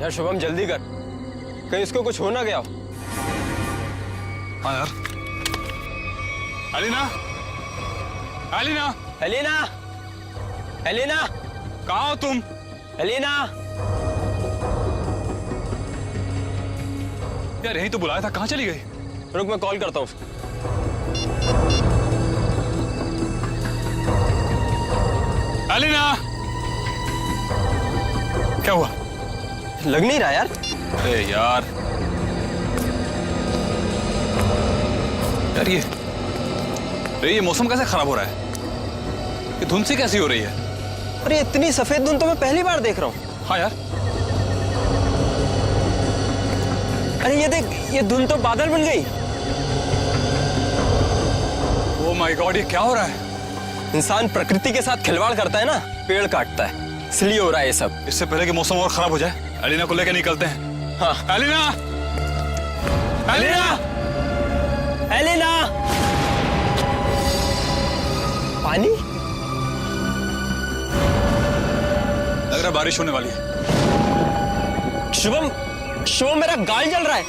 यार शुभम जल्दी कर, कहीं इसको कुछ हो ना गया हो। हाँ यार। एलिना, एलिना, एलिना, एलिना, कहाँ हो तुम? एलिना। यार यही तो बुलाया था, कहाँ चली गई? रुक मैं कॉल करता हूँ उसको। एलिना, क्या हुआ? लग नहीं रहा यार। अरे यार, यार ये मौसम कैसे खराब हो रहा है? ये धुंध सी कैसी हो रही है? अरे इतनी सफेद धुंध तो मैं पहली बार देख रहा हूँ। हाँ यार। अरे ये देख, ये धुंध तो बादल बन गई। ओह माय गॉड, ये क्या हो रहा है? इंसान प्रकृति के साथ खिलवाड़ करता है ना, पेड़ काटता है, इसलिए हो रहा है ये सब। इससे पहले कि मौसम और खराब हो जाए, एलिना को लेकर निकलते हैं। हाँ। Elina, Elina, Elina. पानी? लग रहा है बारिश होने वाली है। शुभम, शुभम मेरा गाल जल रहा है।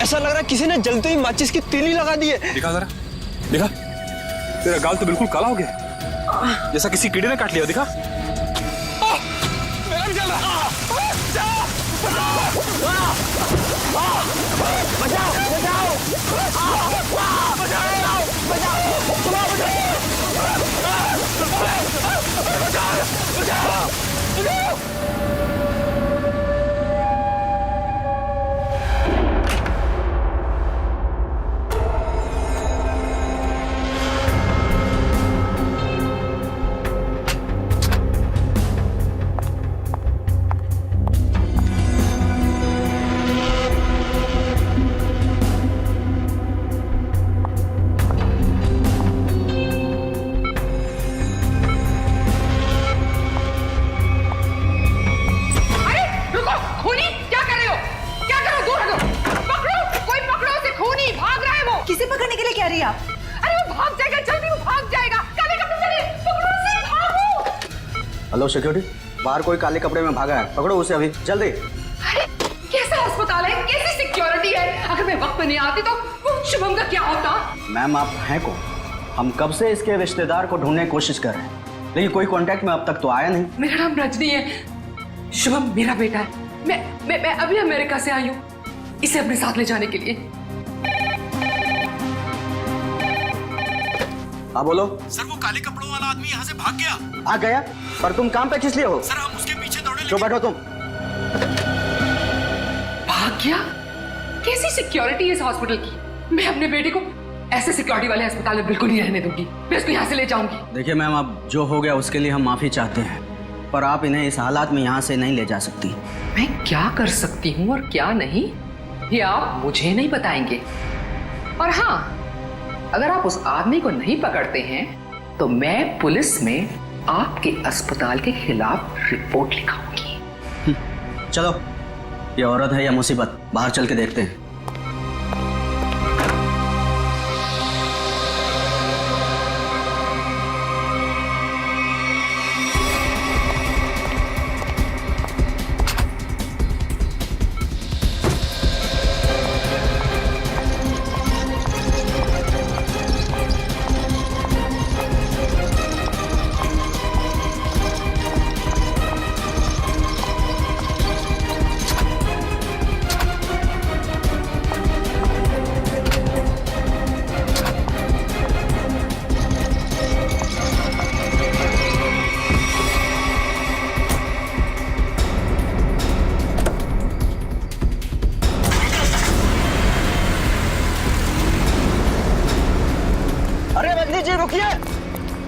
ऐसा लग रहा है किसी ने जलते ही माचिस की तीली लगा दी है। दिखा जरा, दिखा। तेरा गाल तो बिल्कुल काला हो गया, जैसा किसी कीड़े ने काट लिया। दिखा। मेरा भी जल रहा है। बचाओ, बचाओ, हेलो सिक्योरिटी, बाहर कोई काले कपड़े में भागा है, पकड़ो उसे अभी जल्दी। अरे कैसा अस्पताल है, कैसी सिक्योरिटी है? अगर मैं वक्त पे नहीं आती तो शुभम का क्या होता? मैम आप हैं कौन? हम कब से इसके रिश्तेदार को ढूंढने की कोशिश कर रहे हैं, लेकिन कोई कांटेक्ट में अब तक तो आया नहीं। मेरा नाम रजनी है, शुभम मेरा बेटा है। मैं अभी अमेरिका से आई हूँ इसे अपने साथ ले जाने के लिए। हाँ बोलो। सर वो काले कपड़ों वाला आदमी यहाँ से भाग गया। आ गया? पर तुम काम पे किस लिए हो? सर हम उसके पीछे दौड़े जो बैठो तुम। भाग गया? कैसी सिक्योरिटी है इस हॉस्पिटल की? मैं अपने बेटे को ऐसे सिक्योरिटी वाले अस्पताल में बिल्कुल नहीं रहने दूंगी। मैं उसको यहाँ से ले जाऊंगी। देखिए मैम, अब जो हो गया उसके लिए हम माफी चाहते हैं, पर आप इन्हें इस हालात में यहाँ से नहीं ले जा सकती। मैं क्या कर सकती हूँ और क्या नहीं, ये आप मुझे नहीं बताएंगे। और हाँ, अगर आप उस आदमी को नहीं पकड़ते हैं तो मैं पुलिस में आपके अस्पताल के खिलाफ रिपोर्ट लिखाऊंगी। चलो, ये औरत है या मुसीबत, बाहर चल के देखते हैं।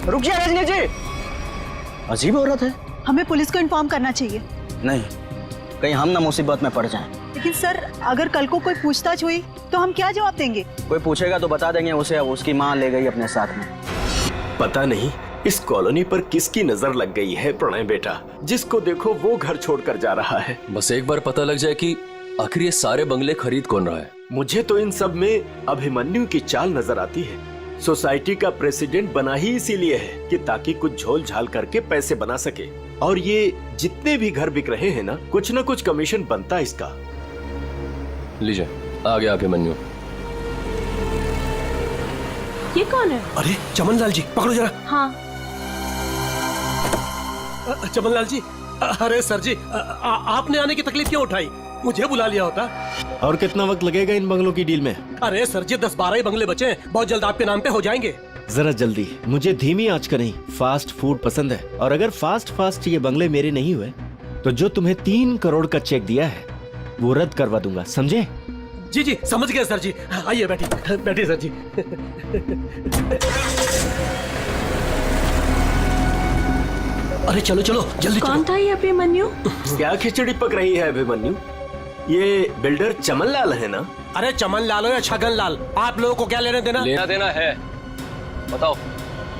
रुकिए रजनी जी, अजीब औरत है। हमें पुलिस को इन्फॉर्म करना चाहिए। नहीं, कहीं हम ना मुसीबत में पड़ जाएं। लेकिन सर, अगर कल को कोई पूछताछ हुई तो हम क्या जवाब देंगे? कोई पूछेगा तो बता देंगे उसे उसकी माँ ले गई अपने साथ में। पता नहीं इस कॉलोनी पर किसकी नजर लग गई है प्रणय बेटा, जिसको देखो वो घर छोड़कर जा रहा है। बस एक बार पता लग जाए कि आखिर ये सारे बंगले खरीद कौन रहा है। मुझे तो इन सब में अभिमन्यु की चाल नजर आती है। सोसाइटी का प्रेसिडेंट बना ही इसीलिए है कि ताकि कुछ झोल झाल करके पैसे बना सके। और ये जितने भी घर बिक रहे हैं ना कुछ कमीशन बनता है इसका। लीजिए, आ गया अभिमन्यु। ये कौन है? अरे चमनलाल जी, पकड़ो जरा। हाँ। चमनलाल जी, अरे सर जी, आपने आने की तकलीफ क्यों उठाई? मुझे बुला लिया होता। और कितना वक्त लगेगा इन बंगलों की डील में? अरे सर जी, 10-12 ही बंगले बचे हैं, बहुत जल्द आपके नाम पे हो जाएंगे। जरा जल्दी, मुझे धीमी आंच का नहीं फास्ट फूड पसंद है। और अगर फास्ट ये बंगले मेरे नहीं हुए तो जो तुम्हें 3 करोड़ का चेक दिया है वो रद्द करवा दूंगा, समझे? जी जी, समझ गए सर जी। आइए बैठिए सर जी। अरे चलो जल्दी। कौन था ये अभिमन्यु? क्या खिचड़ी पक रही है अभिमन्यु? ये बिल्डर चमनलाल है ना? अरे चमनलाल हो या छगनलाल, आप लोगों को क्या लेना देना है? बताओ,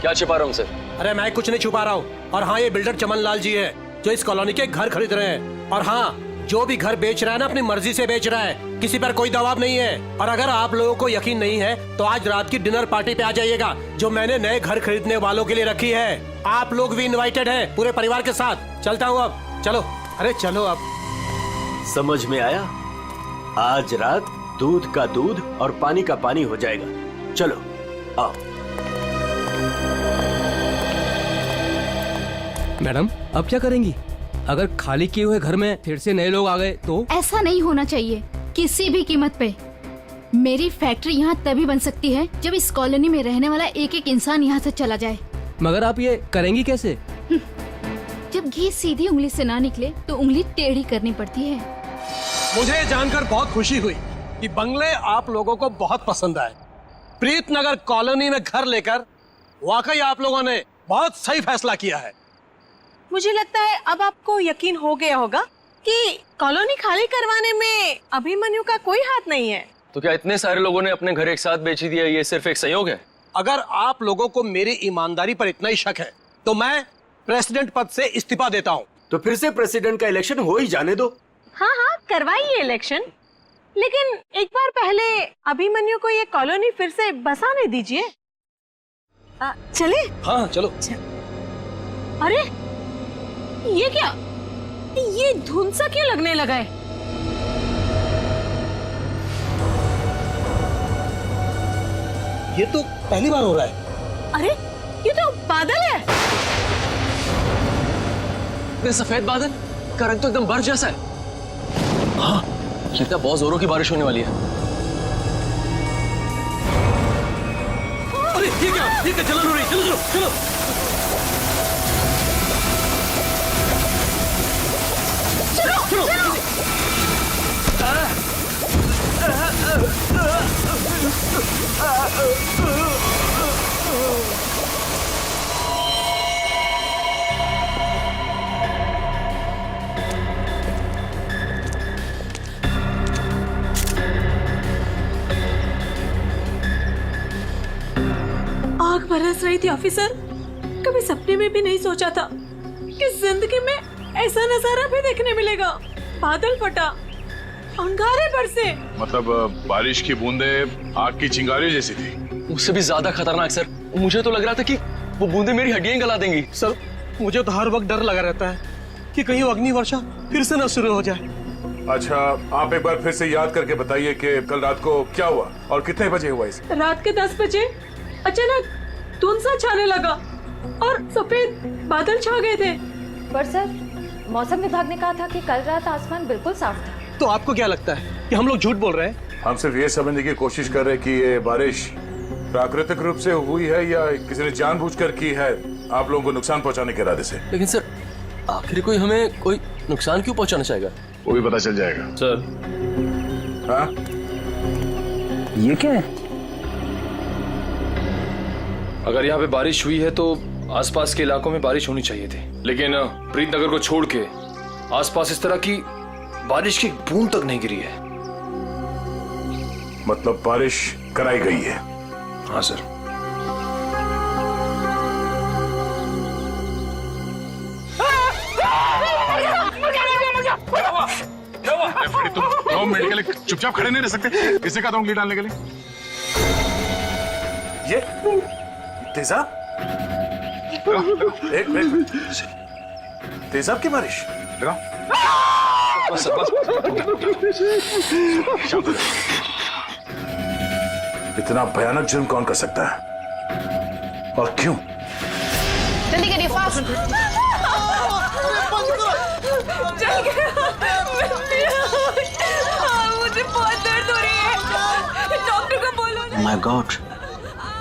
क्या छिपा रहा हूँ सर? अरे मैं कुछ नहीं छुपा रहा हूँ। और हाँ, ये बिल्डर चमनलाल जी है जो इस कॉलोनी के घर खरीद रहे हैं। और हाँ, जो भी घर बेच रहा है ना अपनी मर्जी से बेच रहा है, किसी पर कोई दबाव नहीं है। और अगर आप लोगों को यकीन नहीं है तो आज रात की डिनर पार्टी पे आ जाइएगा जो मैंने नए घर खरीदने वालों के लिए रखी है। आप लोग भी इनवाइटेड हैं पूरे परिवार के साथ। चलता हूँ अब, चलो। अरे चलो अब। समझ में आया? आज रात दूध का दूध और पानी का पानी हो जाएगा। चलो आओ। मैडम, अब क्या करेंगी? अगर खाली किए हुए घर में फिर से नए लोग आ गए तो? ऐसा नहीं होना चाहिए किसी भी कीमत पे। मेरी फैक्ट्री यहाँ तभी बन सकती है जब इस कॉलोनी में रहने वाला एक इंसान यहाँ से चला जाए। मगर आप ये करेंगी कैसे? जब घी सीधी उंगली से ना निकले तो उंगली टेढ़ी करनी पड़ती है। मुझे जानकर बहुत खुशी हुई कि बंगले आप लोगों को बहुत पसंद आए। प्रीतनगर कॉलोनी में घर लेकर वाकई आप लोगों ने बहुत सही फैसला किया है। मुझे लगता है अब आपको यकीन हो गया होगा कि कॉलोनी खाली करवाने में अभिमन्यु का कोई हाथ नहीं है। तो क्या इतने सारे लोगों ने अपने घर एक साथ बेच दिया, ये सिर्फ एक संयोग है? अगर आप लोगों को मेरी ईमानदारी पर इतना ही शक है तो मैं प्रेसिडेंट पद से इस्तीफा देता हूँ। तो फिर से प्रेसिडेंट का इलेक्शन हो ही जाने दो। हाँ हाँ, करवाइए इलेक्शन, लेकिन एक बार पहले अभिमन्यु को ये कॉलोनी फिर से बसाने दीजिए। चले? हाँ चलो। अरे ये क्या? ये धुंध सा क्यों लगने लगा है? ये तो पहली बार हो रहा है। अरे ये तो बादल है। ये सफेद बादल का रंग तो एकदम बर्फ जैसा है। हाँ, लगता है बहुत जोरों की बारिश होने वाली है। अरे ये क्या जलन हो रही है? चलो चलो। आग बरस रही थी ऑफिसर। कभी सपने में भी नहीं सोचा था कि जिंदगी में ऐसा नजारा भी देखने मिलेगा। बादल फटा, अंगारे बरसे। मतलब बारिश की बूंदें आग की चिंगारी जैसी थी। उससे भी ज्यादा खतरनाक सर। मुझे तो लग रहा था कि वो बूंदें मेरी हड्डियां गला देंगी। सर, मुझे तो हर वक्त डर लगा रहता है कि कहीं अग्नि वर्षा फिर से न शुरू हो जाए। अच्छा, आप एक बार फिर से याद करके बताइए कि कल रात को क्या हुआ और कितने बजे हुआ इसे? रात के 10 बजे अचानक धुंध सा छाने लगा और सफेद बादल छा गए थे। पर सर, मौसम विभाग ने कहा था कि कल रात आसमान बिल्कुल साफ था। तो आपको क्या लगता है कि हम लोग झूठ बोल रहे हैं? हम सिर्फ ये समझने की कोशिश कर रहे हैं कि ये बारिश प्राकृतिक रूप से हुई है या किसी ने जानबूझकर की है आप लोगों को नुकसान पहुंचाने के इरादे से। लेकिन सर, आखिर कोई हमें कोई नुकसान क्यों पहुंचाना चाहेगा? वो भी पता चल जाएगा सर। हाँ? ये क्या है? अगर यहाँ पे बारिश हुई है तो आसपास के इलाकों में बारिश होनी चाहिए थी, लेकिन प्रीतनगर को छोड़ के आसपास इस तरह की बारिश की बूंद तक नहीं गिरी है। मतलब बारिश कराई गई है? हाँ सर। तुम मेडिकल चुपचाप खड़े नहीं रह सकते? किसे कहा था उंगली डालने के लिए? ये तेजाब? एक मिनट, तेजाब की बारिश? बस बस। इतना भयानक जुर्म कौन कर सकता है और क्यों? जल्दी करिए, फास्ट। जल गया। मुझे बहुत दर्द हो रही है, डॉक्टर को बोलो। माय गॉड,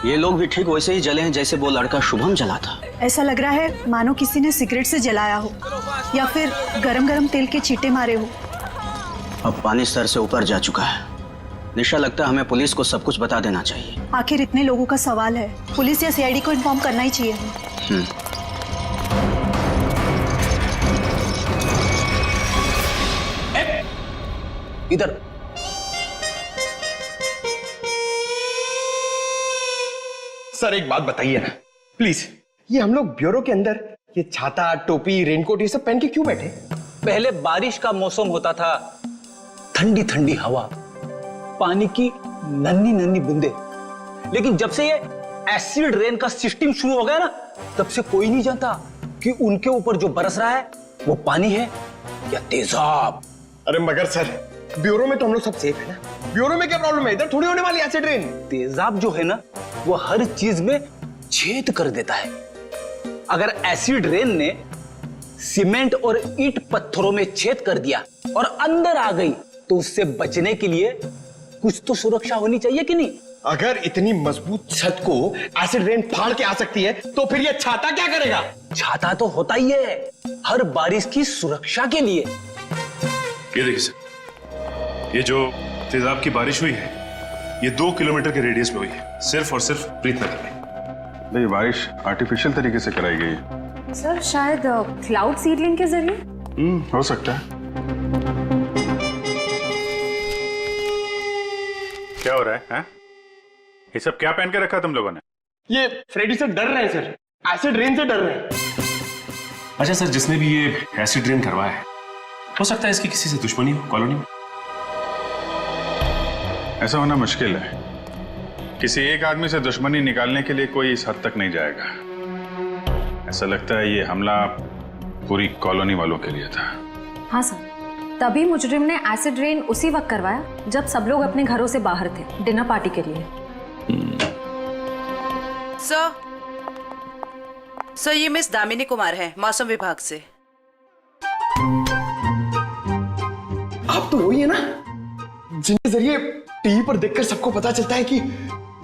ये लोग भी ठीक वैसे ही जले हैं जैसे वो लड़का शुभम जला था। ऐसा लग रहा है मानो किसी ने सिगरेट से जलाया हो या फिर गरम गरम तेल के छींटे मारे हो। अब पानी सर से ऊपर जा चुका है। निशा, लगता है हमें पुलिस को सब कुछ बता देना चाहिए। आखिर इतने लोगों का सवाल है, पुलिस या सीआईडी को इन्फॉर्म करना ही चाहिए। इधर सर एक बात बताइए ना प्लीज, ये हम लोग ब्यूरो के अंदर ये छाता, टोपी, रेनकोट ये सब पहन के क्यों बैठे? पहले बारिश का मौसम होता था, ठंडी ठंडी हवा, पानी की नन्ही नन्ही बूंदे। लेकिन जब से ये एसिड रेन का सिस्टम शुरू हो गया ना, तब से कोई नहीं जानता कि उनके ऊपर जो बरस रहा है वो पानी है या तेजाब। अरे मगर सर, ब्यूरो में तो हम लोग सब सेफ है ना। ब्यूरो में क्या प्रॉब्लम है? इधर थोड़ी होने वाली एसिड रेन। तेजाब जो है ना, वो हर चीज में छेद कर देता है। अगर एसिड रेन ने सीमेंट और ईंट पत्थरों में छेद कर दिया और अंदर आ गई, तो उससे बचने के लिए कुछ तो सुरक्षा होनी चाहिए कि नहीं? अगर इतनी मजबूत छत को एसिड रेन फाड़ के आ सकती है, तो फिर ये छाता क्या करेगा? छाता तो होता ही है हर बारिश की सुरक्षा के लिए। ये देखिए सर, ये जो तेजाब की बारिश हुई है, ये 2 किलोमीटर के रेडियस में हुई है, सिर्फ और सिर्फ प्रीतनगर में। ये बारिश आर्टिफिशियल तरीके से कराई गई है सर, शायद क्लाउड सीडलिंग के जरिए। हो सकता है। क्या हो रहा है, हैं? ये सब क्या पहन के रखा तुम लोगों ने? ये फ्रेडी से डर रहे हैं सर, एसिड रेन से डर रहे हैं। अच्छा सर, जिसने भी ये एसिड रेन करवाया है, हो सकता है इसकी किसी से दुश्मनी हो कॉलोनी में। ऐसा होना मुश्किल है। किसी एक आदमी से दुश्मनी निकालने के लिए कोई इस हद तक नहीं जाएगा। ऐसा लगता है ये हमला पूरी कॉलोनी वालों के लिए था। हाँ सर, तभी मुजरिम ने एसिड रेन उसी वक्त करवाया जब सब लोग अपने घरों से बाहर थे डिनर पार्टी के लिए। सर ये मिस दामिनी कुमार है, मौसम विभाग से। आप तो वही है ना जिनके जरिए टीवी पर देखकर सबको पता चलता है कि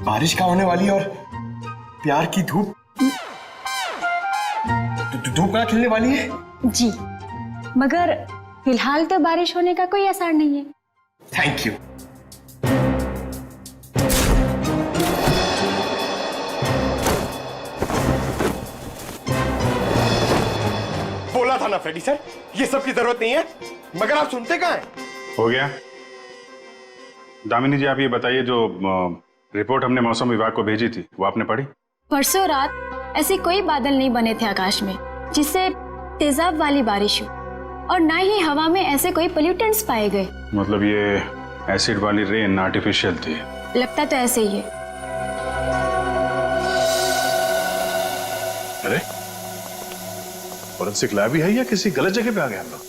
बारिश का होने वाली है और प्यार की धूप ना खिलने वाली है। जी, मगर फिलहाल तो बारिश होने का कोई आसार नहीं है। Thank you. बोला था ना फ्रेडी सर, ये सब की जरूरत नहीं है, मगर आप सुनते कहाँ हैं? हो गया। दामिनी जी, आप ये बताइए, जो रिपोर्ट हमने मौसम विभाग को भेजी थी वो आपने पढ़ी? परसों रात ऐसे कोई बादल नहीं बने थे आकाश में जिससे तेजाब वाली बारिश हो, और ना ही हवा में ऐसे कोई पोल्यूटेंट्स पाए गए। मतलब ये एसिड वाली रेन आर्टिफिशियल थी? लगता तो ऐसे ही है। अरे फॉरेंसिक लैब ही है या किसी गलत जगह पे आ गए हम लोग?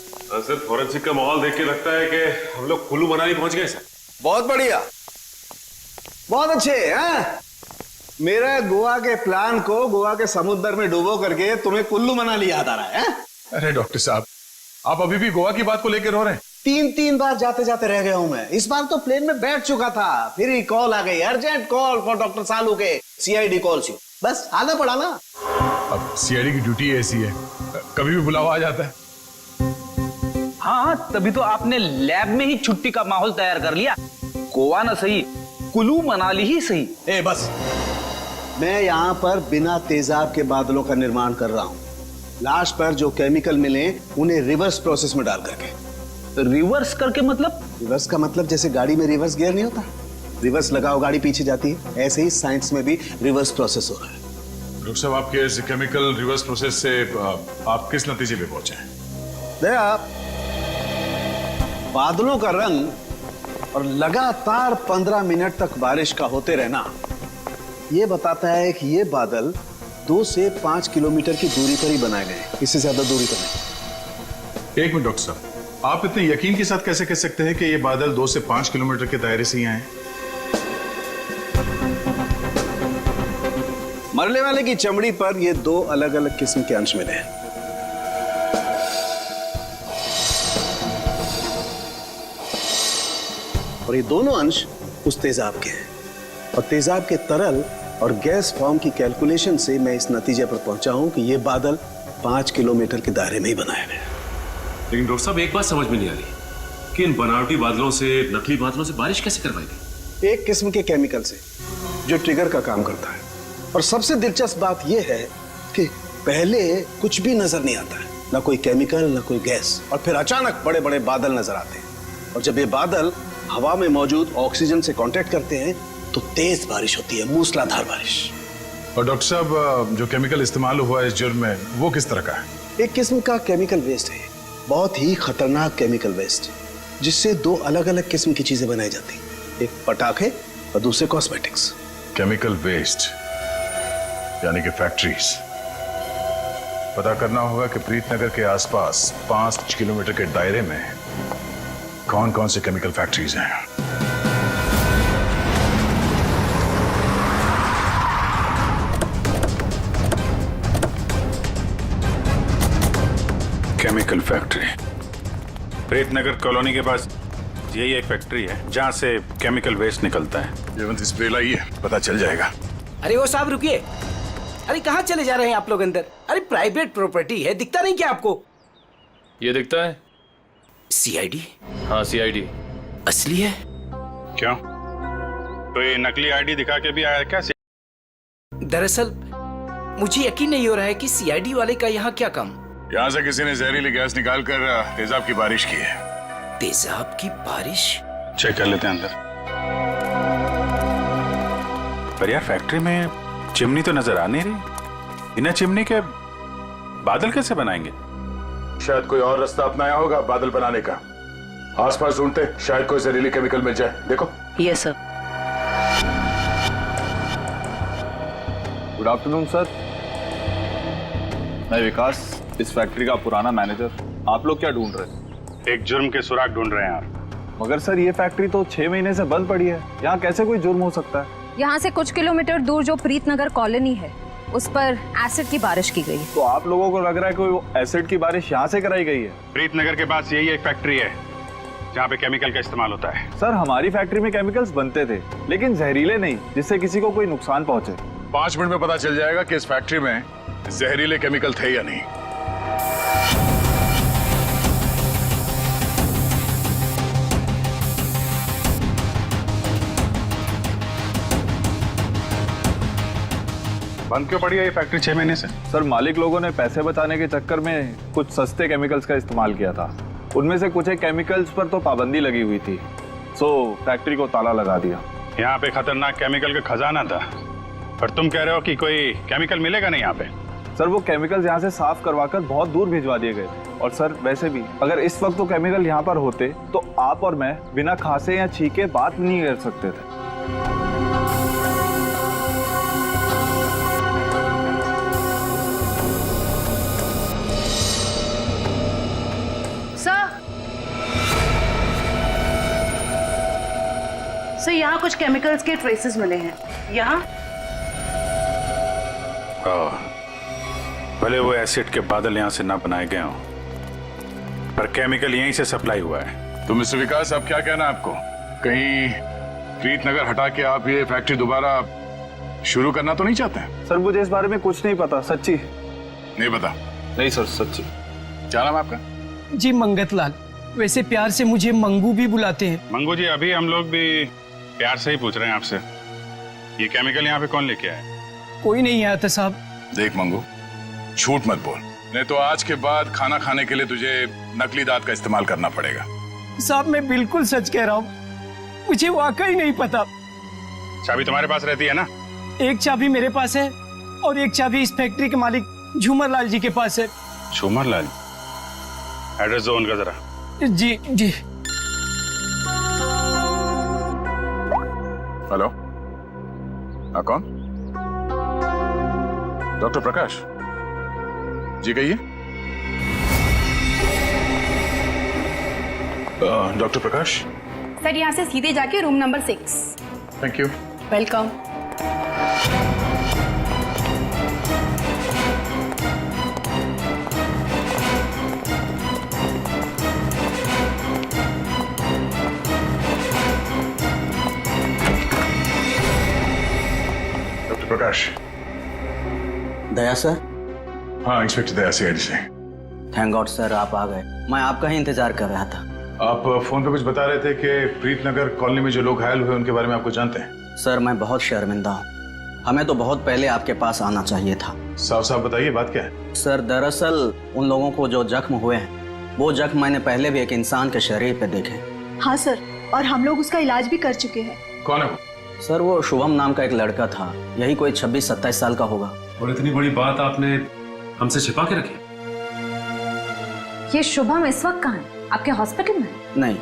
सर, फॉरेंसिक का माहौल देख के लगता है कि हम लोग कुल्लू मनाली पहुंच गए सर। बहुत बढ़िया, बहुत अच्छे हैं। मेरे गोवा के प्लान को गोवा के समुद्र में डुबो करके तुम्हें कुल्लू मनाली याद आ रहा है? अरे डॉक्टर साहब, आप अभी भी गोवा की बात को लेकर रो रहे हैं? 3 बार जाते जाते रह गया हूं मैं। इस बार तो प्लेन में बैठ चुका था, फिर ही कॉल आ गई, अर्जेंट कॉल फॉर डॉक्टर सालू के सीआईडी कॉल्स यू। बस आना पड़ा ना। अब सीआईडी की ड्यूटी ऐसी है, कभी भी बुलावा आ जाता है। हाँ, तभी तो आपने लैब में ही छुट्टी का माहौल तैयार कर लिया। गोवा ना सही, कुल्लू मनाली ही सही। ए बस, मैं यहाँ पर बिना तेजाब के बादलों का निर्माण कर रहा हूँ। लास्ट पर जो केमिकल मिले उन्हें रिवर्स प्रोसेस में डाल करके। रिवर्स करके मतलब? रिवर्स का मतलब जैसे गाड़ी में रिवर्स गियर नहीं होता, रिवर्स लगाओ गाड़ी पीछे जाती है, ऐसे ही साइंस में भी रिवर्स प्रोसेस हो रहा है। डॉक्टर साहब, आपके इस केमिकल रिवर्स प्रोसेस से आप किस नतीजे पे पहुंचे हैं? बादलों का रंग और लगातार 15 मिनट तक बारिश का होते रहना, ये बताता है कि ये बादल 2 से 5 किलोमीटर की दूरी पर ही बनाए गए, इससे ज्यादा दूरी पर नहीं। एक मिनट डॉक्टर साहब, आप इतने यकीन के साथ कैसे कह सकते हैं कि ये बादल 2 से 5 किलोमीटर के दायरे से ही आए? मरने वाले की चमड़ी पर ये 2 अलग अलग किस्म के अंश मिले हैं। और ये दोनों अंश उस तेजाब के हैं, और तेजाब के तरल और गैस फॉर्म की कैलकुलेशन से मैं इस नतीजे पर पहुंचा हूं कि ये बादल 5 किलोमीटर के दायरे में ही बनाए गए। लेकिन डॉक्टर साहब, एक बात समझ में नहीं आ रही कि इन बनावटी बादलों से, नकली बादलों से बारिश कैसे करवाई गई? एक किस्म के केमिकल से जो ट्रिगर का काम करता है। और सबसे दिलचस्प बात यह है कि पहले कुछ भी नजर नहीं आता है, ना कोई केमिकल ना कोई गैस, और फिर अचानक बड़े बड़े बादल नजर आते हैं। और जब ये बादल हवा में मौजूद ऑक्सीजन से कांटेक्ट करते हैं तो तेज बारिश होती है, मूसलाधार बारिश। और डॉक्टर साहब, जो केमिकल इस्तेमाल हुआ है इस जुर्म में, वो किस तरह का है? एक किस्म का केमिकल वेस्ट है, बहुत ही खतरनाक केमिकल वेस्ट, जिससे 2 अलग अलग किस्म की चीजें बनाई जाती, एक पटाखे और दूसरे कॉस्मेटिक्स। केमिकल वेस्ट यानी कि फैक्ट्रीज। पता करना होगा कि प्रीतनगर के आसपास 5 किलोमीटर के दायरे में कौन कौन से केमिकल फैक्ट्रीज हैं। केमिकल फैक्ट्री प्रीतनगर कॉलोनी के पास यही एक फैक्ट्री है जहां से केमिकल वेस्ट निकलता है। जयवंत स्प्रे लाइए, पता चल जाएगा। अरे वो साहब रुकिए, अरे कहाँ चले जा रहे हैं आप लोग अंदर? अरे प्राइवेट प्रॉपर्टी है, दिखता नहीं क्या आपको? ये दिखता है सीआईडी। हाँ सीआईडी असली है। क्यों, तो ये नकली आईडी दिखा के भी आया क्या? दरअसल मुझे यकीन नहीं हो रहा है कि सीआईडी वाले का यहाँ क्या काम। यहाँ से किसी ने जहरीली गैस निकाल कर तेजाब की बारिश की है। तेजाब की बारिश? चेक कर लेते हैं अंदर। पर यार, फैक्ट्री में चिमनी तो नजर आ नहीं रही। बिना चिमनी के बादल कैसे बनाएंगे? शायद कोई और रास्ता अपनाया होगा बादल बनाने का। आसपास ढूंढते, शायद कोई जहरीली केमिकल मिल जाए। देखो। Yes sir. Good afternoon sir, मैं विकास, इस फैक्ट्री का पुराना मैनेजर। आप लोग क्या ढूंढ रहे हैं? एक जुर्म के सुराग ढूंढ रहे हैं आप। मगर सर ये फैक्ट्री तो 6 महीने से बंद पड़ी है, यहाँ कैसे कोई जुर्म हो सकता है? यहाँ से कुछ किलोमीटर दूर जो प्रीतनगर कॉलोनी है, उस पर एसिड की बारिश की गई। तो आप लोगों को लग रहा है कोई एसिड की बारिश यहाँ से कराई गई है? प्रीतनगर के पास यही एक फैक्ट्री है जहाँ पे केमिकल का इस्तेमाल होता है। सर हमारी फैक्ट्री में केमिकल्स बनते थे, लेकिन जहरीले नहीं, जिससे किसी को कोई नुकसान पहुंचे। 5 मिनट में पता चल जाएगा कि इस फैक्ट्री में जहरीले केमिकल थे या नहीं। बंद क्यों पड़ी है ये फैक्ट्री 6 महीने से? सर मालिक लोगों ने पैसे बचाने के चक्कर में कुछ सस्ते केमिकल्स का इस्तेमाल किया था। उनमें से कुछ एक केमिकल्स पर तो पाबंदी लगी हुई थी, सो फैक्ट्री को ताला लगा दिया। यहाँ पे खतरनाक केमिकल का खजाना था, पर तुम कह रहे हो कि कोई केमिकल मिलेगा नहीं यहाँ पे। सर वो केमिकल्स यहाँ से साफ करवाकर बहुत दूर भिजवा दिए गए थे। और सर वैसे भी अगर इस वक्त वो केमिकल यहाँ पर होते तो आप और मैं बिना खांसे या छींके बात नहीं कर सकते थे। सर यहाँ कुछ केमिकल्स के ट्रेसेस मिले हैं। यहाँ भले वो एसिड के बादल यहाँ से ना बनाए गए हों, पर केमिकल यहीं से सप्लाई हुआ है। तो मिस्टर विकास, अब क्या कहना आपको? कहीं प्रीतनगर हटा के आप ये फैक्ट्री दोबारा शुरू करना तो नहीं चाहते हैं? सर मुझे इस बारे में कुछ नहीं पता, सच्ची नहीं पता। नहीं सर, सच्ची। क्या नाम आपका? जी मंगत लाल, वैसे प्यार से मुझे मंगू भी बुलाते हैं। मंगू जी, अभी हम लोग भी प्यार से ही पूछ रहे हैं आपसे, ये केमिकल यहाँ पे कौन लेके आया? कोई नहीं आया था साहब। देख मंगू, झूठ मत बोल, नहीं तो आज के बाद खाना खाने के लिए तुझे नकली दांत का इस्तेमाल करना पड़ेगा। साहब मैं बिल्कुल सच कह रहा हूँ, मुझे वाकई नहीं पता। चाबी तुम्हारे पास रहती है ना? एक चाबी मेरे पास है और एक चाबी इस फैक्ट्री के मालिक झूमर लाल जी के पास है। झूमर लाल? एड्रेस दो उनका जरा। जी जी। हेलो, हाँ कौन? डॉक्टर प्रकाश जी कहिए। डॉक्टर प्रकाश। सर यहाँ से सीधे जाके room number 6। Thank you. Welcome. Doctor Prakash. Daya sir. हाँ इंस्पेक्टर दया सीआईडी से। थैंक गॉड सर आप आ गए, मैं आपका ही इंतजार कर रहा था। आप फोन पे कुछ बता रहे थे कि प्रीतनगर कॉलोनी में जो लोग घायल हुए उनके बारे में आपको जानते हैं? सर मैं बहुत शर्मिंदा हूँ, हमें तो बहुत पहले आपके पास आना चाहिए था। साफ साफ बताइए बात क्या है? सर दरअसल उन लोगों को जो जख्म हुए हैं वो जख्म मैंने पहले भी एक इंसान के शरीर पे देखे। हाँ सर, और हम लोग उसका इलाज भी कर चुके हैं। कौन है वो? सर वो शुभम नाम का एक लड़का था, यही कोई 26-27 साल का होगा। और इतनी बड़ी बात आपने हमसे छिपा के रखी? ये शुभम इस वक्त कहाँ है? आपके हॉस्पिटल में? नहीं,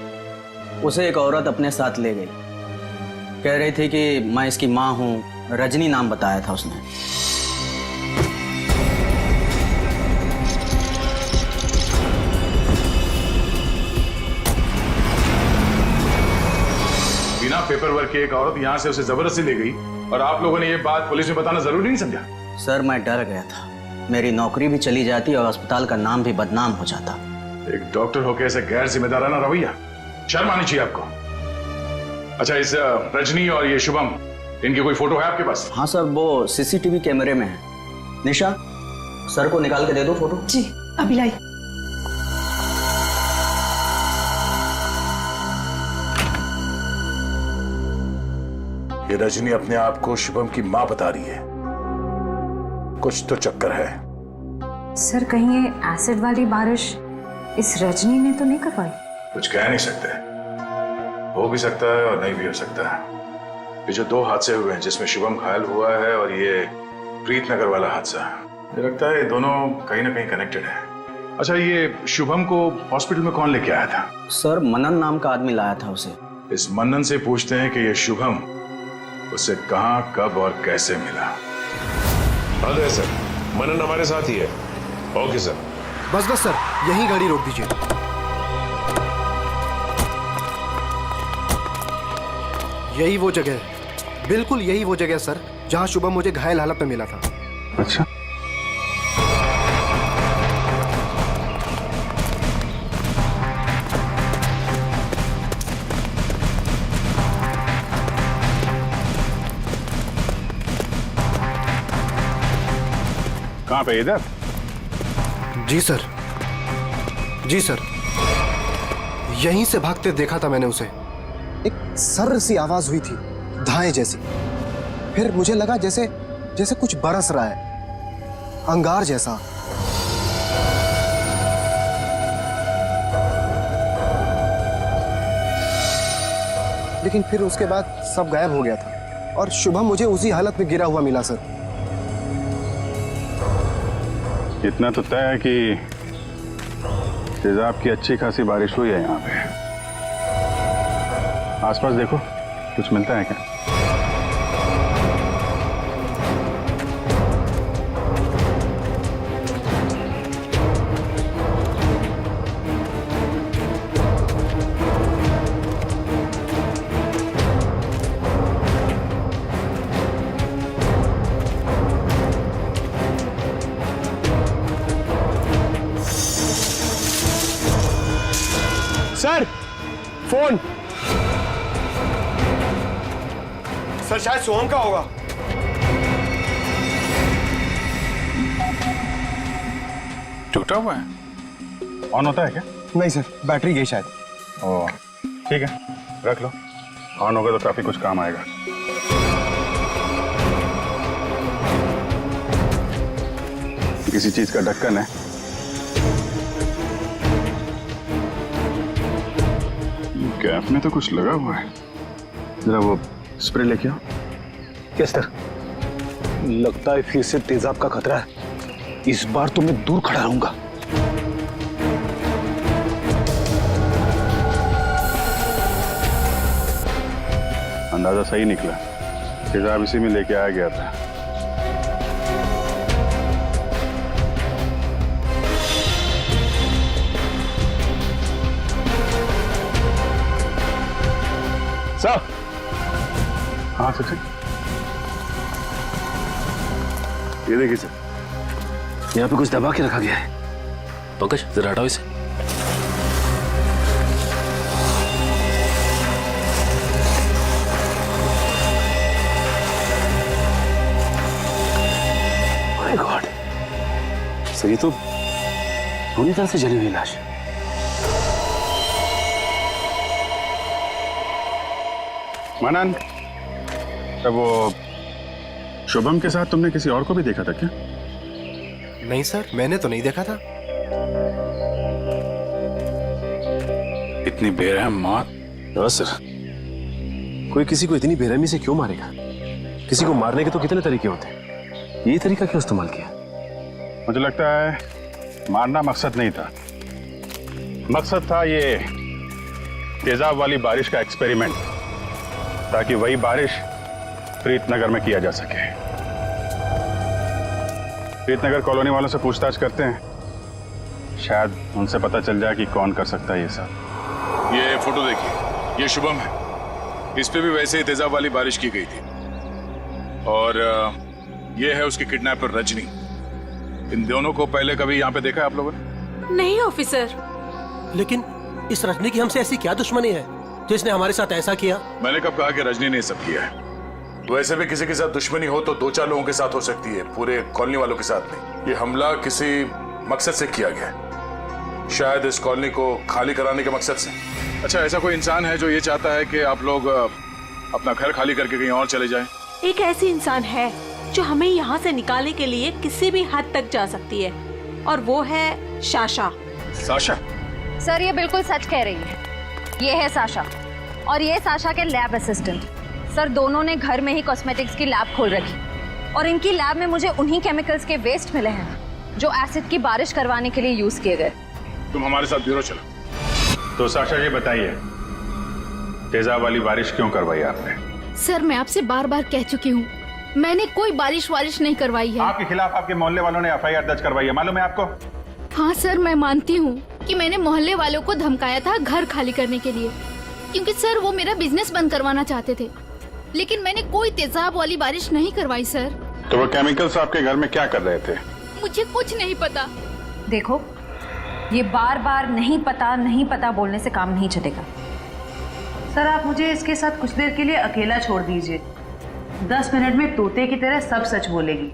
उसे एक औरत अपने साथ ले गई, कह रही थी कि मैं इसकी माँ हूँ, रजनी नाम बताया था उसने। बिना पेपर वर्क की एक औरत यहाँ से उसे जबरदस्ती ले गई और आप लोगों ने ये बात पुलिस में बताना जरूरी नहीं समझा? सर मैं डर गया था, मेरी नौकरी भी चली जाती और अस्पताल का नाम भी बदनाम हो जाता। एक डॉक्टर होकर ऐसे गैर जिम्मेदाराना रवैया, शर्म आनी चाहिए आपको। अच्छा इस रजनी और ये शुभम, इनकी कोई फोटो है आपके पास? हाँ सर वो सीसीटीवी कैमरे में है। निशा सर को निकाल के दे दो फोटो। जी अभी लाई। ये रजनी अपने आप को शुभम की मां बता रही है, कुछ तो चक्कर है। सर कहीं ये एसिड वाली बारिश इस रजनी ने तो नहीं करवाई? कुछ कह नहीं सकते, हो भी सकता है और नहीं भी हो सकता है। ये जो 2 हादसे हुए हैं जिसमें शुभम घायल हुआ है और ये प्रीतनगर वाला हादसा, मुझे लगता है ये दोनों कहीं ना कहीं कनेक्टेड है। अच्छा ये शुभम को हॉस्पिटल में कौन लेके आया था? सर मनन नाम का आदमी लाया था उसे। इस मनन से पूछते हैं कि ये शुभम उसे कहाँ, कब और कैसे मिला। हाँ सर, मनन हमारे साथ ही है। Okay sir. बस बस सर, यही गाड़ी रोक दीजिए। यही वो जगह है, बिल्कुल यही वो जगह सर जहां शुभम मुझे घायल हालत में मिला था। अच्छा कहाँ पे? इधर? जी सर, जी सर, यहीं से भागते देखा था मैंने उसे। एक सर्र सी आवाज हुई थी, धाए जैसी। फिर मुझे लगा जैसे जैसे कुछ बरस रहा है, अंगार जैसा। लेकिन फिर उसके बाद सब गायब हो गया था और शुभम मुझे उसी हालत में गिरा हुआ मिला सर। इतना तो तय है कि तेजाब की अच्छी खासी बारिश हुई है यहाँ पे। आसपास देखो, कुछ मिलता है क्या? Sir phone. सर शायद सोहम का होगा। टूटा हुआ है? ऑन होता है क्या? नहीं सर, बैटरी गई शायद। ओह ठीक है, रख लो। ऑन होगा तो काफी कुछ काम आएगा। किसी चीज का ढक्कन है। गैप में तो कुछ लगा हुआ है, जरा वो स्प्रे लेके आओ। Yes sir. लगता है फिर से तेजाब का खतरा है, इस बार तो मैं दूर खड़ा रहूंगा। अंदाजा सही निकला, तेजाब इसी में लेके आया गया था। सर। हाँ सचिन, ये देखिए सर, यहाँ पे कुछ दबा के रखा गया है। पंकज जरा हटाओ इसे। माय गॉड सर, ये तो पूरी तरह से जली हुई लाश है। मानन, तब वो शुभम के साथ तुमने किसी और को भी देखा था क्या? नहीं सर, मैंने तो नहीं देखा था। इतनी बेरहम मौत? हाँ सर, कोई किसी को इतनी बेरहमी से क्यों मारेगा? किसी को मारने के तो कितने तरीके होते हैं, ये तरीका क्यों इस्तेमाल किया? मुझे लगता है मारना मकसद नहीं था, मकसद था ये तेजाब वाली बारिश का एक्सपेरिमेंट, ताकि वही बारिश प्रीतनगर में किया जा सके। प्रीतनगर कॉलोनी वालों से पूछताछ करते हैं, शायद उनसे पता चल जाए कि कौन कर सकता है ये सब। ये फोटो देखिए, ये शुभम है, इस पे भी वैसे ही तेजाब वाली बारिश की गई थी। और ये है उसकी किडनैपर रजनी। इन दोनों को पहले कभी यहाँ पे देखा है आप लोगों ने? नहीं ऑफिसर। लेकिन इस रजनी की हमसे ऐसी क्या दुश्मनी है जिसने हमारे साथ ऐसा किया? मैंने कब कहा कि रजनी ने सब किया है? वैसे भी किसी के साथ दुश्मनी हो तो 2-4 लोगों के साथ हो सकती है, पूरे कॉलोनी वालों के साथ नहीं। ये हमला किसी मकसद से किया गया है, शायद इस कॉलोनी को खाली कराने के मकसद से। अच्छा, ऐसा कोई इंसान है जो ये चाहता है कि आप लोग अपना घर खाली करके कहीं और चले जाएं? एक ऐसी इंसान है जो हमें यहाँ से निकालने के लिए किसी भी हद तक जा सकती है, और वो है साशा। साशा? सर ये बिल्कुल सच कह रही है, ये है साशा, और ये साशा के लैब असिस्टेंट। सर दोनों ने घर में ही कॉस्मेटिक्स की लैब खोल रखी, और इनकी लैब में मुझे उन्हीं केमिकल्स के वेस्ट मिले हैं जो एसिड की बारिश करवाने के लिए यूज किए गए। तुम हमारे साथ ब्यूरो चलो। तो साशा जी बताइए, तेजाब वाली बारिश क्यों करवाई आपने? सर मैं आपसे बार बार कह चुकी हूँ, मैंने कोई बारिश नहीं करवाई है। आपके खिलाफ आपके मोहल्ले वालों ने एफआईआर दर्ज करवाई है, मालूम है आपको? हाँ सर, मैं मानती हूँ कि मैंने मोहल्ले वालों को धमकाया था घर खाली करने के लिए, क्योंकि सर वो मेरा बिजनेस बंद करवाना चाहते थे, लेकिन मैंने कोई तेजाब वाली बारिश नहीं करवाई सर। तो वो केमिकल्स आपके घर में क्या कर रहे थे? मुझे कुछ नहीं पता। देखो, ये बार बार नहीं पता बोलने से काम नहीं चलेगा। सर आप मुझे इसके साथ कुछ देर के लिए अकेला छोड़ दीजिए, 10 मिनट में तोते की तरह सब सच बोलेगी।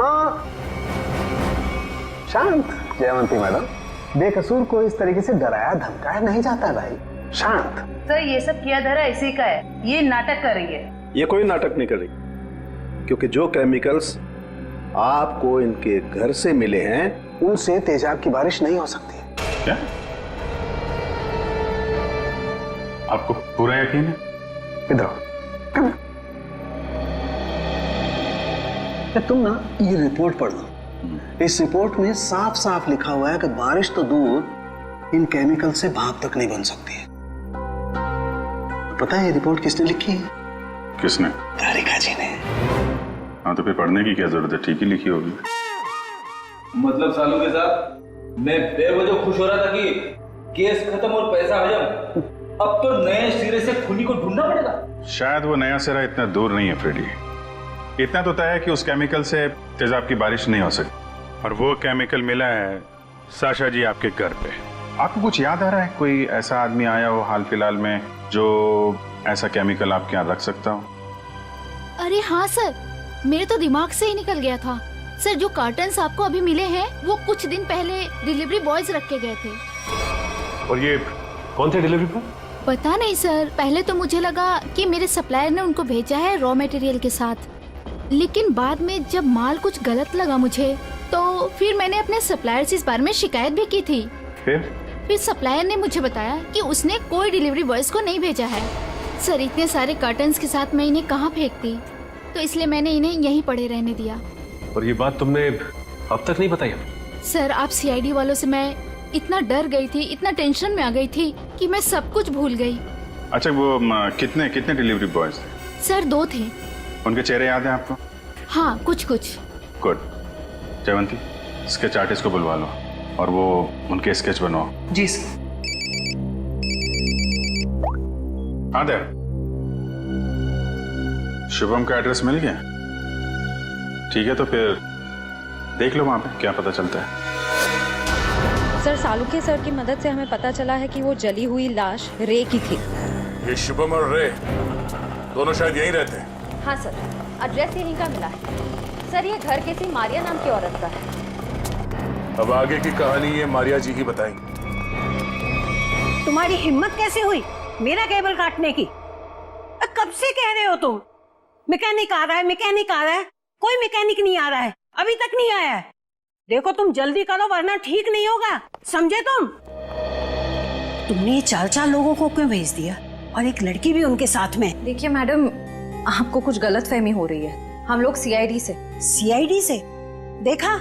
हाँ शांत जयवंती मैडम, बेकसूर को इस तरीके से डराया धमकाया नहीं जाता भाई, शांत। सर ये सब किया धरा इसी का है, ये नाटक कर रही है। ये कोई नाटक नहीं कर रही, क्योंकि जो केमिकल्स आपको इनके घर से मिले हैं उनसे तेजाब की बारिश नहीं हो सकती। क्या आपको पूरा यकीन है? इधर तुम ना ये रिपोर्ट पढ़ लो, इस रिपोर्ट में साफ साफ लिखा हुआ है कि बारिश तो दूर, इन केमिकल से भाप तक नहीं बन सकती है। पता है ये रिपोर्ट किसने लिखी है? किसने? तारिका जी ने। हाँ तो फिर पढ़ने की क्या जरूरत है, ठीक ही लिखी होगी। मतलब सालों के साथ मैं बेवजह खुश हो रहा था कि केस खत्म और पैसा हजम, अब तो नए सिरे से खूनी को ढूंढना पड़ेगा। शायद वो नया सिरा इतना दूर नहीं है फ्रेडी, इतना तो तय है कि उस केमिकल से तेजाब की बारिश नहीं हो सकती, और वो केमिकल मिला है साशा जी आपके घर पे। आपको कुछ याद आ रहा है, कोई ऐसा आदमी आया हो हाल फिलहाल में जो ऐसा केमिकल आपके यहाँ रख सकता हो? अरे हाँ सर, मेरे तो दिमाग से ही निकल गया था सर। जो कार्टन्स आपको अभी मिले हैं वो कुछ दिन पहले डिलीवरी बॉयज रख के गए थे। और ये कौन थे डिलीवरी बॉय? पता नहीं सर, पहले तो मुझे लगा कि मेरे सप्लायर ने उनको भेजा है रॉ मटेरियल के साथ, लेकिन बाद में जब माल कुछ गलत लगा मुझे, तो फिर मैंने अपने सप्लायर से इस बारे में शिकायत भी की थी। फिर सप्लायर ने मुझे बताया कि उसने कोई डिलीवरी बॉयज को नहीं भेजा है। सर इतने सारे कर्टन्स के साथ मैं इन्हें कहाँ फेंकती, तो इसलिए मैंने इन्हें यहीं पड़े रहने दिया। और ये बात तुमने अब तक नहीं बताई? सर आप सीआईडी वालों से मैं इतना डर गई थी, इतना टेंशन में आ गई थी कि मैं सब कुछ भूल गई। अच्छा वो कितने डिलीवरी बॉयज थे? सर 2 थे। उनके चेहरे याद हैं आपको? हाँ कुछ। गुड। जयवंती, स्केच आर्टिस्ट को बुलवा लो और वो उनके स्केच बनवाओ। जी सर। हाँ देव, शुभम का एड्रेस मिल गया? ठीक है, तो फिर देख लो वहां पे क्या पता चलता है। सर, सालुके सर की मदद से हमें पता चला है कि वो जली हुई लाश रे की थी। ये शुभम और रे दोनों शायद यहीं रहते हैं। हाँ सर, एड्रेस यहीं का मिला है। सर, ये घर किसी मारिया नाम की औरत का है। अब आगे की कहानी ये मारिया जी ही बताएंगे। तुम्हारी हिम्मत कैसे हुई मेरा केबल काटने की? कब से कह रहे हो तुम? मैकेनिक आ रहा है, मैकेनिक आ रहा है। कोई मैकेनिक नहीं आ रहा है, अभी तक नहीं आया है। देखो तुम जल्दी करो वरना ठीक नहीं होगा, समझे तुम? तुमने 4 लोगों को क्यों भेज दिया और एक लड़की भी उनके साथ में? देखिए मैडम, आपको कुछ गलतफहमी हो रही है। हम लोग सीआईडी से। सीआईडी से? देखा,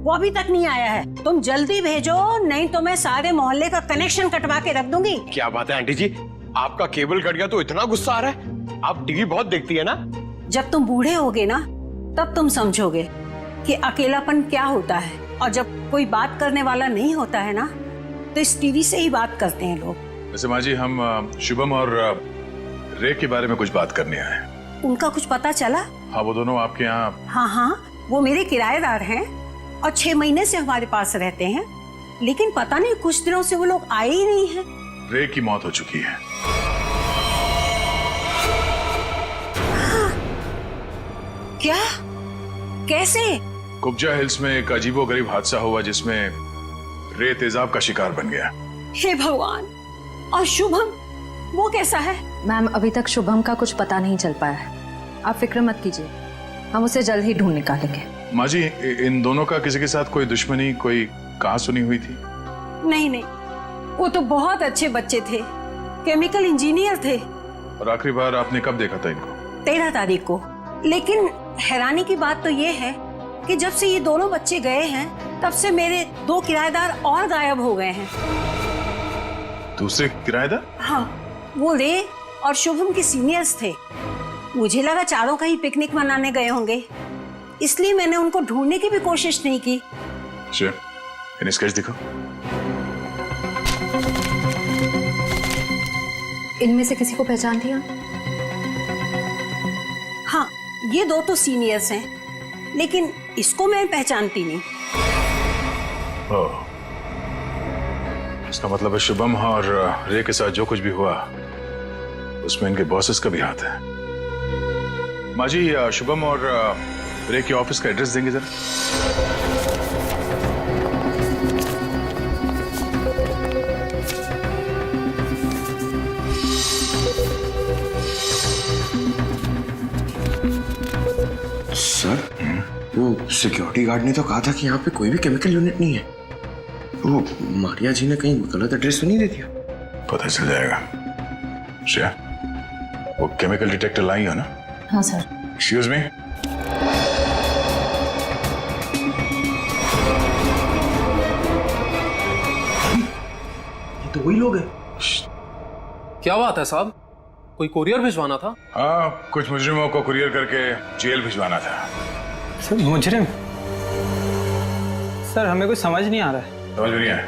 वो अभी तक नहीं आया है। तुम जल्दी भेजो, नहीं तो मैं सारे मोहल्ले का कनेक्शन कटवा के रख दूंगी। क्या बात है आंटी जी, आपका केबल कट गया तो इतना गुस्सा आ रहा है? आप टीवी बहुत देखती है ना? जब तुम बूढ़े होगे ना तब तुम समझोगे कि अकेलापन क्या होता है। और जब कोई बात करने वाला नहीं होता है ना तो इस टीवी से ही बात करते हैं लोग। वैसे माँ जी, हम शुभम और रे के बारे में कुछ बात करने आए हैं। उनका कुछ पता चला? हाँ, वो दोनों आपके यहाँ। हाँ, वो मेरे किराएदार हैं और 6 महीने से हमारे पास रहते हैं, लेकिन पता नहीं कुछ दिनों से वो लोग आए ही नहीं हैं। रे की मौत हो चुकी है। हाँ। क्या? कैसे? कुब्जा हिल्स में एक अजीबोगरीब हादसा हुआ जिसमें रे तेजाब का शिकार बन गया। हे भगवान! और शुभम, वो कैसा है? मैम, अभी तक शुभम का कुछ पता नहीं चल पाया है। आप फिक्र मत कीजिए, हम उसे जल्द ही ढूंढ निकालेंगे। माँ जी, इन दोनों का किसी के साथ कोई दुश्मनी, कोई कहां सुनी हुई थी? नहीं, वो तो बहुत अच्छे बच्चे थे, केमिकल इंजीनियर थे। और आखिरी बार आपने कब देखा था इनको? 13 तारीख को। लेकिन हैरानी की बात तो ये है कि जब से ये दोनों बच्चे गए हैं तब से मेरे 2 किराएदार और गायब हो गए हैं। दूसरे किराएदार? हाँ, वो रे और शुभम के सीनियर्स थे। मुझे लगा चारों कहीं पिकनिक मनाने गए होंगे, इसलिए मैंने उनको ढूंढने की भी कोशिश नहीं की। इन्हें स्केच दिखो। इनमें से किसी को पहचान दिया? हाँ, ये 2 तो सीनियर्स हैं, लेकिन इसको मैं पहचानती नहीं। इसका मतलब है शुभम और रे के साथ जो कुछ भी हुआ उसमें इनके बॉसेस का भी हाथ है। माँ जी, शुभम और रे के ऑफिस का एड्रेस देंगे जरा? सर, वो सिक्योरिटी गार्ड ने तो कहा था कि यहाँ पे कोई भी केमिकल यूनिट नहीं है। वो मारिया जी ने कहीं गलत एड्रेस तो नहीं दे दिया? पता चल जाएगा। श्रेया, वो केमिकल डिटेक्टर लाई हो ना? हाँ सर। Excuse me. ये तो वही लोग हैं। क्या बात है साहब, कोई कुरियर भिजवाना था? हाँ, कुछ मुजरिमों को कुरियर करके जेल भिजवाना था। सर, मुजरिम? सर, हमें कुछ समझ नहीं आ रहा है। समझ नहीं आया?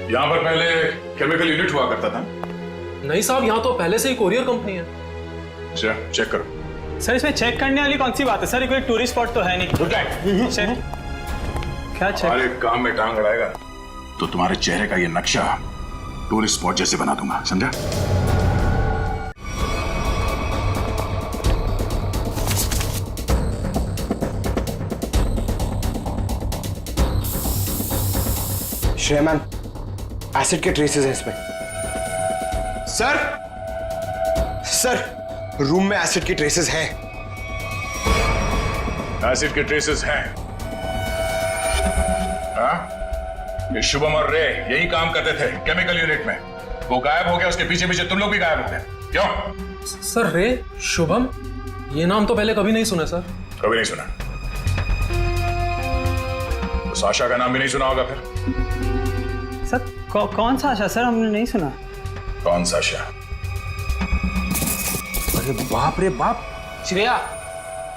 यहाँ पर पहले केमिकल यूनिट हुआ करता था? नहीं साहब, यहाँ तो पहले से ही कुरियर कंपनी है। अच्छा, चेक करो। सर, इसमें चेक करने वाली कौन सी बात है? सर, कोई टूरिस्ट स्पॉट तो है नहीं। चेक? क्या चेक? हमारे काम में टांग अड़ाएगा तो तुम्हारे चेहरे का ये नक्शा टूरिस्ट स्पॉट जैसे बना दूंगा, समझा? श्रेयमान, एसिड के ट्रेसेस हैं इसमें। सर, रूम में एसिड के ट्रेसेस हैं। एसिड के ट्रेसेस हैं? हाँ? ये शुभम और रे यही काम करते थे केमिकल यूनिट में। वो गायब हो गया, उसके पीछे पीछे तुम लोग भी गायब हो गए। क्यों? सर, रे, शुभम, ये नाम तो पहले कभी नहीं सुना सर। कभी नहीं सुना? तो साशा का नाम भी नहीं सुना होगा फिर? सर, कौन सा आशा? सर, हमने नहीं सुना। कौन सा आशा? अरे बाप रे बाप, श्रेया,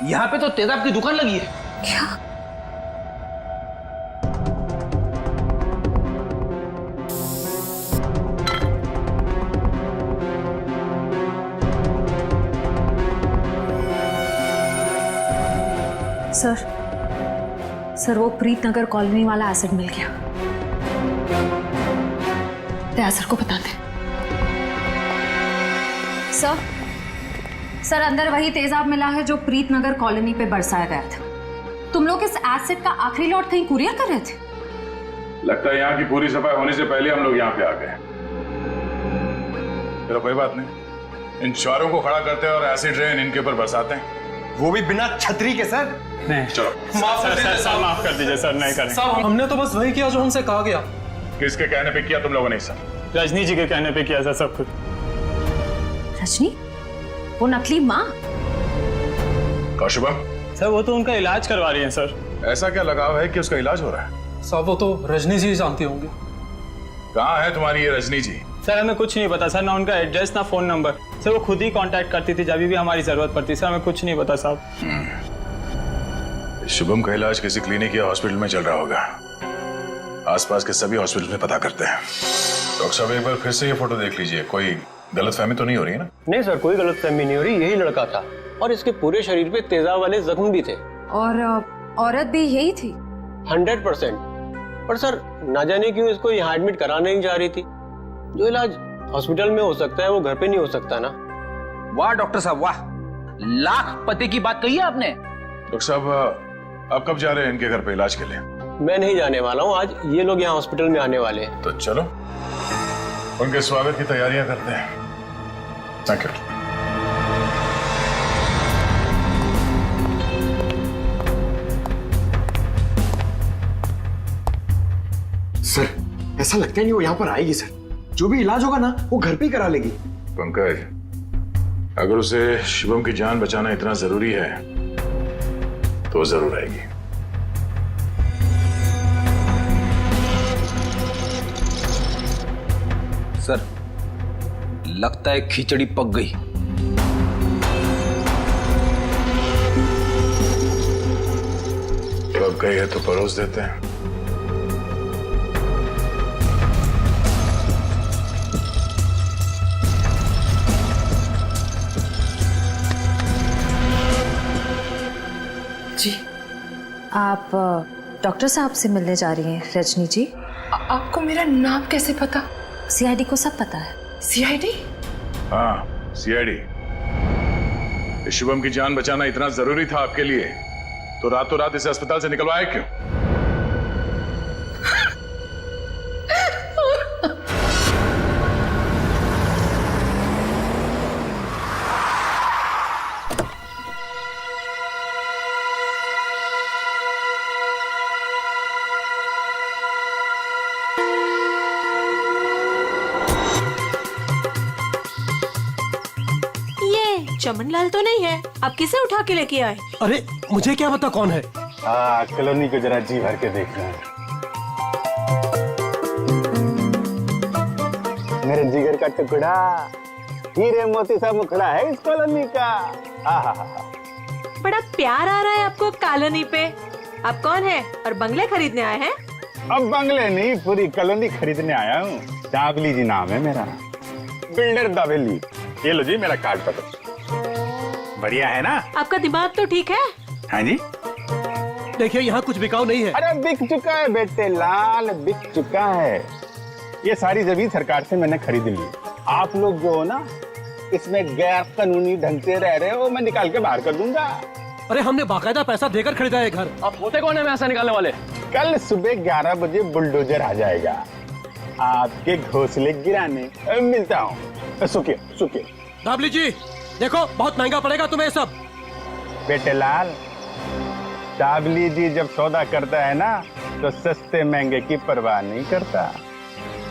यहाँ पे तो तेजाब की दुकान लगी है। क्या? सर वो प्रीत नगर कॉलोनी वाला एसिड मिल गया। दया सर को बता दे। सर अंदर वही तेजाब मिला है जो प्रीत नगर कॉलोनी पे बरसाया गया था। तुम लोग इस एसिड का आखिरी लॉट कहीं कुरियर कर रहे थे? लगता है यहाँ की पूरी सफाई होने से पहले हम लोग यहाँ पे आ गए। चलो कोई बात नहीं, इन चारों को खड़ा करते हैं और एसिड रेन इनके ऊपर बरसाते हैं, वो भी बिना छतरी के सर। नहीं चलो माफ कर दीजिए सर, नहीं करेंगे। सर हमने तो बस वही किया जो हमसे कहा गया। किसके कहने पे किया तुम लोगों ने सर? रजनी जी के कहने पे किया सर सब कुछ। रजनी? वो नकली माँ? कौशिबम? सर वो तो उनका इलाज करवा रही हैं सर। ऐसा क्या लगाव है कि उसका इलाज हो रहा है? सर वो तो रजनी जी जानती होंगी। कहाँ है तुम्हारी ये रजनी जी? सर हमें कुछ नहीं पता सर, ना उनका एड्रेस ना फोन नंबर। सर वो खुद ही कांटेक्ट करती थी जब भी हमारी जरूरत पड़ती। सर हमें कुछ नहीं पता साहब। शुभम का इलाज किसी क्लिनिक या हॉस्पिटल में चल रहा होगा। आसपास के सभी हॉस्पिटल में पता करते हैं। डॉक्टर साहब एक बार फिर से ये फोटो देख लीजिए, कोई गलतफहमी तो नहीं हो रही है ना? नहीं सर, कोई गलतफहमी नहीं हो रही, यही लड़का था और इसके पूरे शरीर पे तेजाब वाले जख्म भी थे। और औरत भी यही थी? 100%। पर सर ना जाने क्यों इसको यहाँ एडमिट कराना नहीं चाह रही थी। जो इलाज हॉस्पिटल में हो सकता है वो घर पे नहीं हो सकता ना। वाह डॉक्टर साहब वाह, लाख पते की बात कही है आपने। डॉक्टर साहब अब कब जा रहे हैं इनके घर पे इलाज के लिए? मैं नहीं जाने वाला हूँ, आज ये लोग यहाँ हॉस्पिटल में आने वाले हैं। तो चलो उनके स्वागत की तैयारियां करते हैं। Thank you. सर ऐसा लगता है नहीं वो यहाँ पर आएगी सर। जो भी इलाज होगा ना वो घर पे ही करा लेगी। पंकज, अगर उसे शिवम की जान बचाना इतना जरूरी है तो जरूर आएगी। सर लगता है खिचड़ी पक गई। पक गई है तो परोस देते हैं। जी आप डॉक्टर साहब से मिलने जा रही हैं रजनी जी? आपको मेरा नाम कैसे पता? सीआईडी को सब पता है। सीआईडी? हाँ सीआईडी। शिवम की जान बचाना इतना जरूरी था आपके लिए तो रातों रात इसे अस्पताल से निकलवाया क्यों? चमनलाल तो नहीं है, आप किसे उठा के लेके आए? अरे मुझे क्या पता कौन है। कॉलोनी को जरा जी भर के देखना है। मेरे जिगर का टुकड़ा, हीरे मोती सा मुखड़ा है इस कॉलोनी का। बड़ा प्यार आ रहा है आपको कॉलोनी पे। आप कौन है और बंगले खरीदने आए हैं? अब बंगले नहीं, पूरी कॉलोनी खरीदने आया हूँ। दाबली जी नाम है मेरा, बिल्डर दाबली। ये लो जी मेरा कार्ड पकड़ो। बढ़िया है ना? आपका दिमाग तो ठीक है? हाँ जी। देखिए यहाँ कुछ बिकाऊ नहीं है। अरे बिक चुका है बेटे लाल, बिक चुका है। ये सारी जमीन सरकार से मैंने खरीद ली। आप लोग जो हो ना इसमें गैर कानूनी ढंग से रह रहे हो, मैं निकाल के बाहर कर दूंगा। अरे हमने बाकायदा पैसा देकर खरीदा है घर। आप होते कौन है पैसा निकालने वाले? कल सुबह 11 बजे बुलडोजर आ जाएगा आपके घोंसले गिराने। मिलता हूँ। सुखिए सुखिए। दाबली जी देखो बहुत महंगा पड़ेगा तुम्हें सब। बेटे लाल, दाबली जी जब सौदा करता है ना तो सस्ते महंगे की परवाह नहीं करता।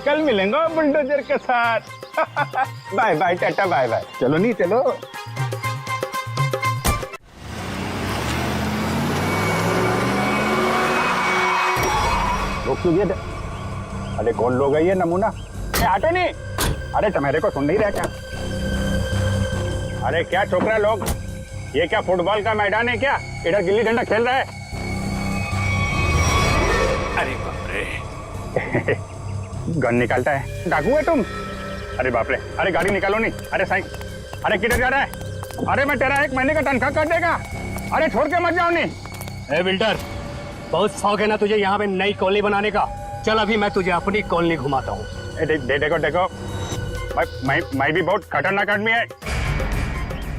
कल मिलेंगे बुलडोजर के साथ। Bye bye tata bye bye. चलो नहीं चलो। लोग अरे कौन लोग है ये नमूना? आटे नहीं, अरे तुम्हारे को सुन नहीं रहा क्या? अरे क्या छोकरा लोग, ये क्या फुटबॉल का मैदान है क्या? इधर गिल्ली डंडा खेल रहा है। अरे बाप रे। गन निकालता है, डाकू है तुम? अरे बाप रे, अरे गाड़ी निकालो नहीं। अरे साईं, अरे किधर जा रहा है? अरे मैं तेरा 1 महीने का तनख्वाह कर देगा। अरे छोड़ के मत जाओ नहीं। ए बिल्डर, बहुत शौक है ना तुझे यहाँ पे नई कॉलोनी बनाने का। चल अभी मैं तुझे अपनी कॉलोनी घुमाता हूँ। देखो देखो, मैं भी बहुत खतरनाक आदमी है।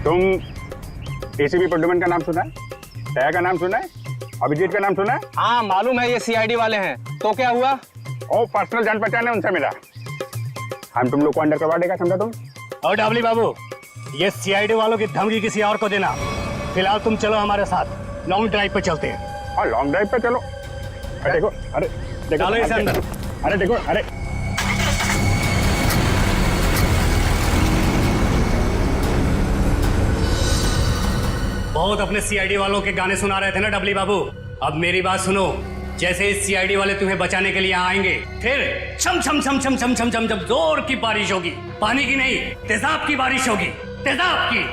तुम एसीपी प्रद्युमन का नाम सुना है? दया का नाम सुना है? अभिजीत का नाम सुना है? हाँ मालूम है, ये सीआईडी वाले हैं। तो क्या हुआ? ओ पर्सनल जान पहचान है उनसे मेरा। हम तुम लोग को अंडर करवा देगा, समझा तुम? और डाबली बाबू, ये सीआईडी वालों की धमकी किसी और को देना। फिलहाल तुम चलो हमारे साथ, लॉन्ग ड्राइव पे चलते हैं। हाँ लॉन्ग ड्राइव पे चलो। अरे देखो, अरे देखो, चलो इसे अंदर। अरे देखो, अरे बहुत अपने सीआईडी वालों के गाने सुना रहे थे ना डबली बाबू। अब मेरी बात सुनो, जैसे इस सीआईडी वाले तुम्हें बचाने के लिए आएंगे, फिर छम छम छम छम छम छम छम जब जोर की बारिश होगी, पानी की नहीं तेजाब की बारिश होगी, तेजाब की।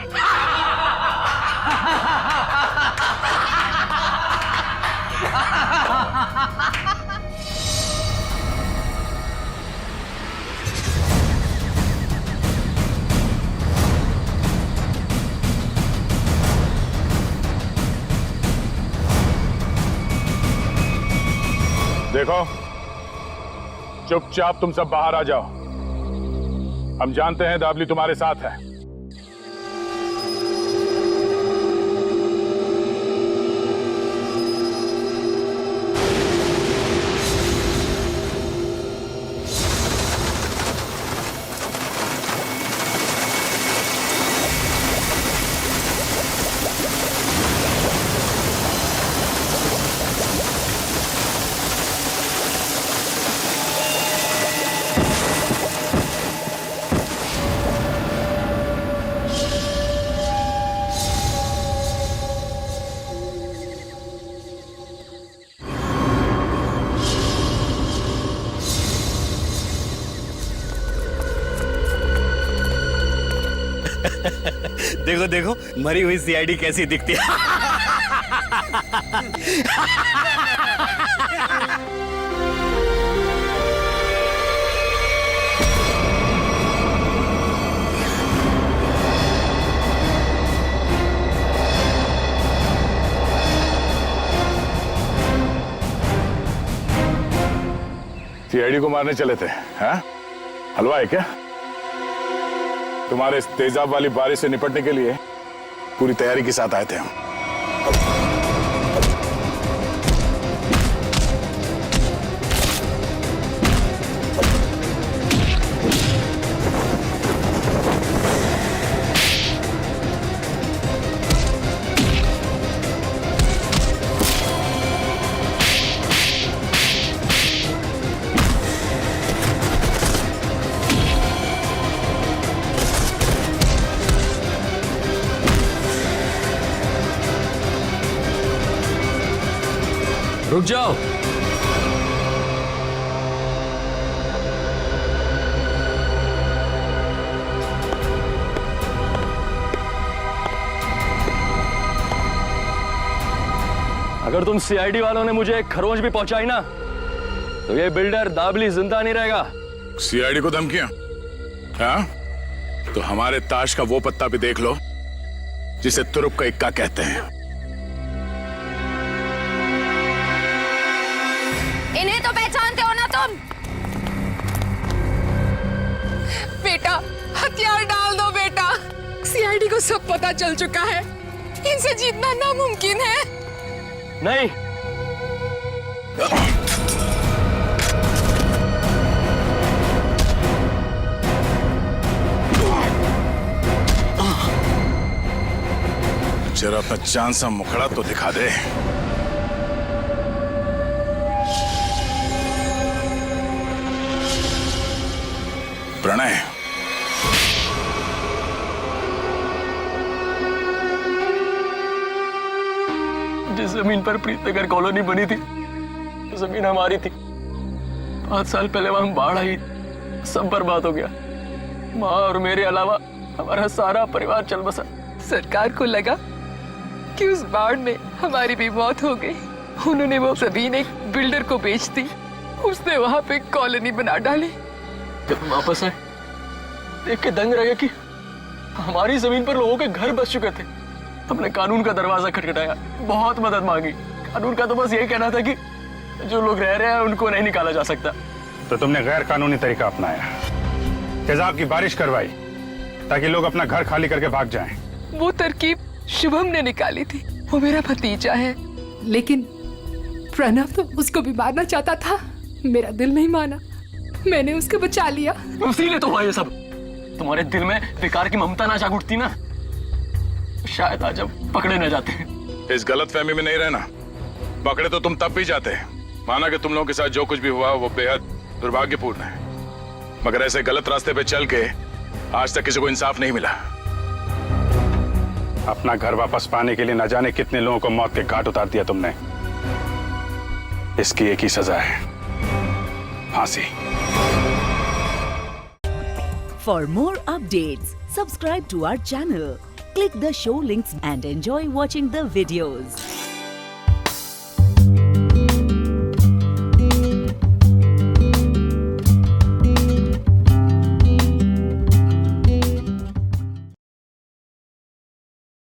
देखो, चुपचाप तुम सब बाहर आ जाओ। हम जानते हैं दाबली तुम्हारे साथ है। देखो देखो, मरी हुई सीआईडी कैसी दिखती है। सीआईडी को मारने चले थे, हैं? हलवा है क्या? तुम्हारे इस तेजाब वाली बारिश से निपटने के लिए पूरी तैयारी के साथ आए थे हम। रुक जाओ। अगर तुम सीआईडी वालों ने मुझे एक खरोंच भी पहुंचाई ना, तो ये बिल्डर दाबली जिंदा नहीं रहेगा। सीआईडी को धमकियां? हाँ? तो हमारे ताश का वो पत्ता भी देख लो जिसे तुरुप का इक्का कहते हैं। इन्हें तो पहचानते हो ना तुम? बेटा, हथियार डाल दो बेटा। सीआईडी को सब पता चल चुका है। इनसे जीतना नामुमकिन है। नहीं। जरा अपना चांद सा मुखड़ा तो दिखा दे। प्रणय, जिस जमीन पर प्रीतनगर कॉलोनी बनी थी, वो जमीन हमारी थी। 5 साल पहले वहां बाढ़ आई, सब बर्बाद हो गया। माँ और मेरे अलावा हमारा सारा परिवार चल बसा। सरकार को लगा कि उस बाढ़ में हमारी भी मौत हो गई। उन्होंने वो जमीन एक बिल्डर को बेच दी। उसने वहां पे कॉलोनी बना डाली। जब हम वापस आए, देख के दंग रह गए कि हमारी जमीन पर लोगों के घर बस चुके थे। हमने कानून का दरवाजा खटखटाया, बहुत मदद मांगी। और उनका तो बस यही कहना था कि जो लोग रह रहे हैं उनको नहीं निकाला जा सकता। तो तुमने गैर कानूनी तरीका अपनाया, तेजाब की बारिश करवाई ताकि लोग अपना घर खाली करके भाग जाएं। वो तरकीब शुभम ने निकाली थी, वो मेरा भतीजा है। लेकिन प्रणव तो उसको भी मारना चाहता था, मेरा दिल नहीं माना, मैंने उसको बचा लिया। इसीलिए तो हुआ ये सब। तुम्हारे दिल में विकार की ममता ना जाग उठती ना, शायद आज अब पकड़े न जाते। इस गलत फहमी में नहीं रहना, पकड़े तो तुम तब भी जाते। माना कि तुम लोगों के साथ जो कुछ भी हुआ वो बेहद दुर्भाग्यपूर्ण है, मगर ऐसे गलत रास्ते पे चल के आज तक किसी को इंसाफ नहीं मिला। अपना घर वापस पाने के लिए न जाने कितने लोगों को मौत के घाट उतार दिया तुमने। इसकी एक ही सजा है, फांसी। For more updates, subscribe to our channel, click the show links and enjoy watching the videos.